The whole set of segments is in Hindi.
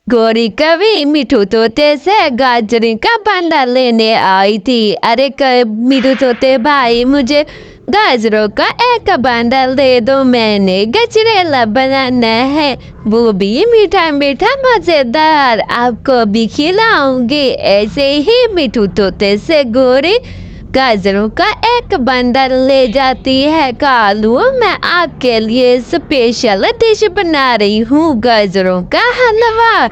गौरी कभी मिठू तोते से गाजर का बंडल लेने आई थी। अरे मिठू तोते भाई, मुझे गाजरों का एक बंडल दे दो, मैंने गजरेला बनाना है, वो भी मीठा मीठा मजेदार, आपको भी खिलाऊंगी। ऐसे ही मिठू तोते से गौरी गाजरों का एक बंडल ले जाती है। कालू, मैं आपके लिए स्पेशल डिश बना रही हूँ, गाजरों का हलवा,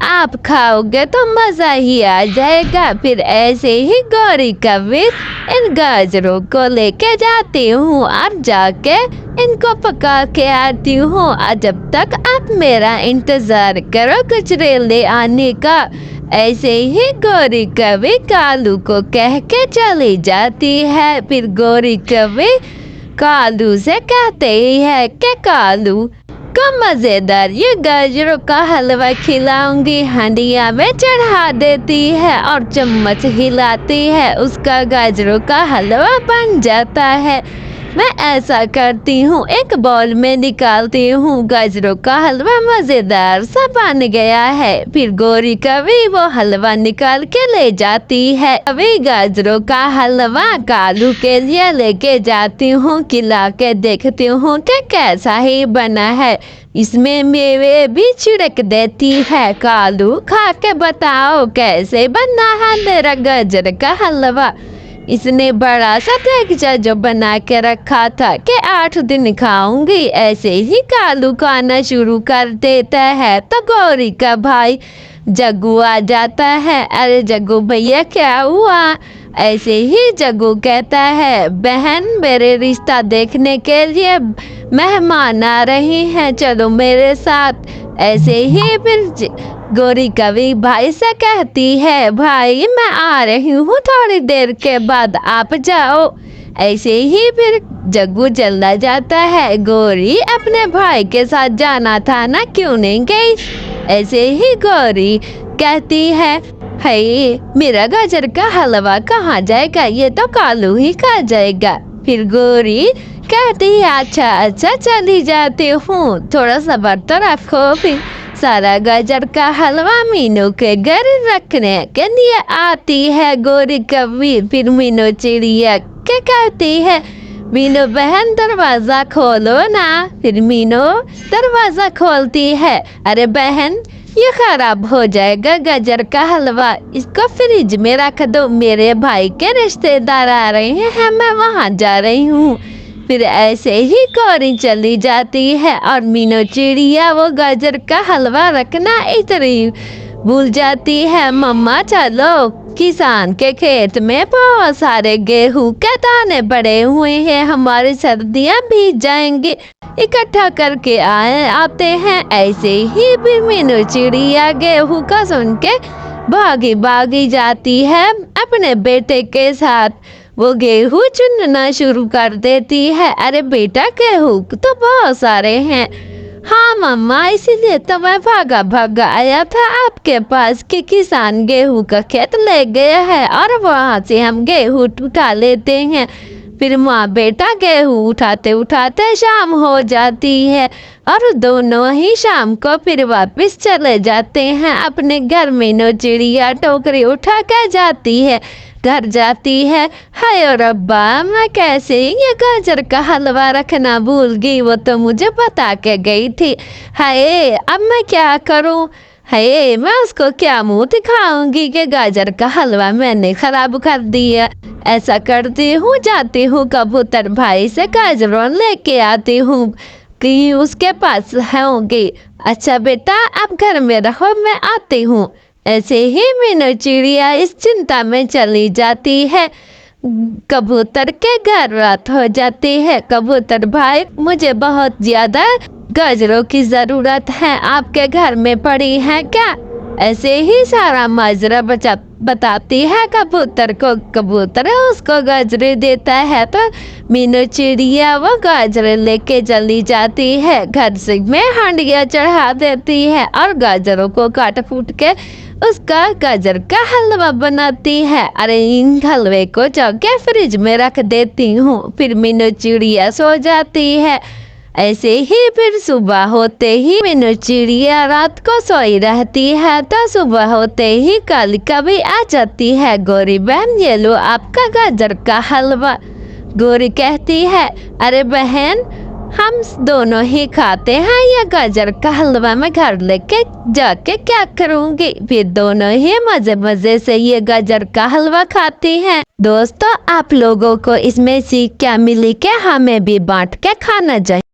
आप खाओगे तो मज़ा ही आ जाएगा। फिर ऐसे ही गौरी कभी इन गाजरों को लेके जाती हूँ और जाके इनको पका के आती हूँ। और जब तक आप मेरा इंतज़ार करो गजरेले आने का। ऐसे ही गौरी कभी कालू को कह के चली जाती है। फिर गौरी कभी कालू से कहते ही है कि कालू को मज़ेदार ये गाजरों का हलवा खिलाऊंगी। हंडिया में चढ़ा देती है और चम्मच हिलाती है, उसका गाजरों का हलवा बन जाता है। मैं ऐसा करती हूँ, एक बाउल में निकालती हूँ, गाजरों का हलवा मज़ेदार सा बन गया है। फिर गौरी कभी वो हलवा निकाल के ले जाती है। कभी गाजरों का हलवा कालू के लिए लेके जाती हूँ, खिला के देखती हूँ कि कैसा ही बना है, इसमें मेवे भी छिड़क देती है। कालू, खा के बताओ कैसे बना है मेरा गाजर का हलवा। इसने बड़ा सा देगचा जो बना के रखा था कि 8 दिन खाऊंगी। ऐसे ही कालू खाना शुरू कर देता है तो गौरी का भाई जग्गू आ जाता है। अरे जग्गू भैया, क्या हुआ? ऐसे ही जग्गू कहता है, बहन मेरे रिश्ता देखने के लिए मेहमान आ रहे हैं, चलो मेरे साथ। ऐसे ही फिर गौरी कभी भाई से कहती है, भाई मैं आ रही हूँ थोड़ी देर के बाद, आप जाओ। ऐसे ही फिर जग्गू चला जाता है। गौरी अपने भाई के साथ जाना था ना, क्यों नहीं गई? ऐसे ही गौरी कहती है, हाय मेरा गाजर का हलवा कहाँ जाएगा, ये तो कालू ही खा जाएगा। फिर गौरी कहती है, अच्छा अच्छा चली जाती हूँ, थोड़ा सब्र तो रखो। फिर सारा गाजर का हलवा मीनू के घर रखने के लिए आती है गौरी कभी। फिर मीनू चिड़िया क्या कहती है, मीनू बहन दरवाज़ा खोलो ना। फिर मीनू दरवाज़ा खोलती है, अरे बहन ये खराब हो जाएगा गाजर का हलवा, इसको फ्रिज में रख दो, मेरे भाई के रिश्तेदार आ रहे हैं, मैं वहाँ जा रही हूँ। फिर ऐसे ही गौरी चली जाती है और मीनू चिड़िया वो गाजर का हलवा रखना इतनी भूल जाती है। मम्मा चलो, किसान के खेत में बहुत सारे गेहूं के दाने पड़े हुए हैं, हमारी सर्दियाँ बीत जाएंगी, इकट्ठा करके आते हैं। ऐसे ही फिर मीनू चिड़िया गेहूं का सुन के भागी भागी जाती है अपने बेटे के साथ। वो गेहूं चुनना शुरू कर देती है। अरे बेटा, गेहूं तो बहुत सारे हैं। हाँ मम्मा, इसीलिए तो मैं भागा भागा आया था आपके पास कि किसान गेहूं का खेत ले गया है और वहाँ से हम गेहूं उठा लेते हैं। फिर माँ बेटा गेहूं उठाते उठाते शाम हो जाती है और दोनों ही शाम को फिर वापस चले जाते हैं अपने घर में। मीनू चिड़िया टोकरी उठा कर जाती है, घर जाती है। हाय रब्बा, मैं कैसे ये गाजर का हलवा रखना भूल गई, वो तो मुझे बता के गई थी। हाय अब मैं क्या करूं? हाय मैं उसको क्या मुंह दिखाऊंगी कि गाजर का हलवा मैंने खराब कर दिया। ऐसा करती हूँ, जाती हूँ कबूतर भाई से गाजरों लेके आती हूँ कि उसके पास होंगे। अच्छा बेटा आप घर में रहो, मैं आती हूँ। ऐसे ही मीनू चिड़िया इस चिंता में चली जाती है। कबूतर के घर रात हो जाती है। कबूतर भाई, मुझे बहुत ज़्यादा गाजरों की ज़रूरत है, आपके घर में पड़ी है क्या? ऐसे ही सारा माजरा बताती है कबूतर को। कबूतर उसको गाजरे देता है तो मीनू चिड़िया वो गाजरे लेके चली जाती है। घर से में हांडिया चढ़ा देती है और गाजरों को काट फूट के उसका गाजर का हलवा बनाती है। अरे इन हलवे को जाके फ्रिज में रख देती हूँ। फिर मीनू चिड़िया सो जाती है। ऐसे ही फिर सुबह होते ही मीनू चिड़िया रात को सोई रहती है तो सुबह होते ही कल कभी आ जाती है। गौरी बहन ये लो आपका गाजर का हलवा। गौरी कहती है अरे बहन हम दोनों ही खाते हैं ये गाजर का हलवा, मैं घर लेके जाके क्या करूँगी। फिर दोनों ही मजे मजे से ये गाजर का हलवा खाती हैं। दोस्तों आप लोगों को इसमें सीख क्या मिली कि हमें भी बांट के खाना चाहिए।